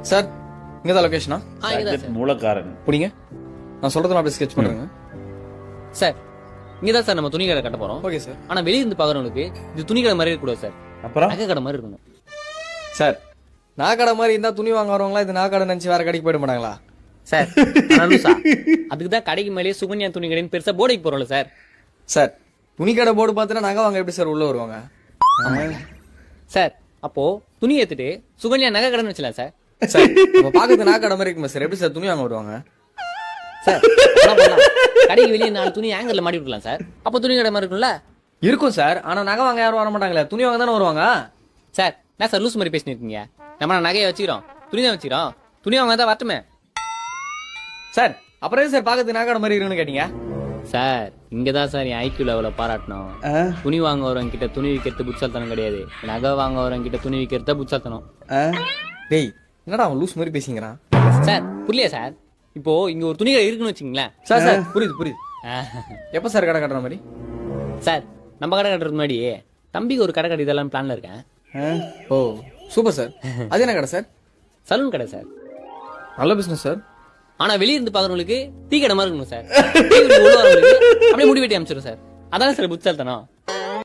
Sir இங்க தான் லொகேஷனா? இங்கதான் சார். மூலக்காரன் புடிங்க. நான் சொல்றத அப்படியே ஸ்கெட்ச் பண்ணுங்க. சார் இங்கதான் சார் நம்ம துணி கடை கட்ட போறோம். Okay sir. ஆனா வெளிய இருந்து பாக்குறவங்களுக்கு இது துணி கடை மாதிரி இருக்க கூடாது சார். அப்புறம் நகை கடை மாதிரி இருக்கணும். சார் நான் கடை மாதிரி இருந்தா துணி வாங்க வரவங்களா இது நான் கடை நினைச்சு வேற கடைக்கு போயிட மாட்டாங்களா? சார் அதுக்கு தான் கடைக்கு மேலேயே சுகன்யா துணி கடைன்னு பெருசா போர்டைக்கு போறோம்ல சார். சார் துணி கடை போர்டு பார்த்தா நகை வாங்க எப்படி சார் உள்ள வருவாங்க? சார் அப்போ துணி ஏத்துட்டு சுகன்யா நகை கடைன்னு வச்சலாம் சார். சார் நம்ம பாக்கிறது நான் கடை மாதிரி இருக்குமா சார்? எப்படி சார் துணி வாங்க வருவாங்க? சார் என்ன பண்ணலாம்? கடைக்கு வெளியே 4 துணி ஆங்கர்ல மாட்டி விடலாம் சார். அப்போ துணி கடை மாதிரி இருக்கும்ல? இருக்கும் சார். ஆனா நகை வாங்க யாரும் வர மாட்டாங்களே, துணி வாங்க தானே வருவாங்க. சார் நான் சார் லூஸ் மாதிரி பேசினிருக்கீங்க. நம்ம நகையை வச்சுக்கிறோம், துணி தான் வச்சுக்கிறோம், துணி வாங்க தான் வரட்டுமே. சார் அப்புறம் சார் பாக்கிறது நான் கடை மாதிரி இருக்குன்னு கேட்டீங்க. சார் இங்கதான் சார் என் ஐக்யூ லெவல பாராட்டணும். துணி வாங்க வரவங்க கிட்ட துணி விற்கிறது புட்சால்தனம் கிடையாது, நகை வாங்க வரவங்க கிட்ட துணி விற்கிறத புட்சால்தனம். டேய் என்னடா அவன் லூஸ் மாதிரி பேசிக்கிறான்? சார் புரியலையா சார்? இப்போ இங்க ஒரு துணி கடை இருக்குன்னு வச்சுங்களேன் சார். சார் புரியுது. எப்ப சார் கடை கட்டுற மாதிரி? சார் நம்ம கடை கட்டுறது முன்னாடி தம்பிக்கு ஒரு கடை கட்டி இதெல்லாம் பிளான்ல இருக்கேன். ஓ சூப்பர் சார். அது என்ன கடை சார்? சலூன் கடை சார். நல்ல பிசினஸ் சார். ஆனா வெளிய இருந்து பாக்குறவங்களுக்கு டீ கடை மாதிரி இருக்கணும் சார். டீ குடிக்க உள்ள வரவங்களுக்கு அப்படியே முடி வெட்டி அனுப்பிச்சிடும் சார். அதான் சார் புட்சால்தனம்.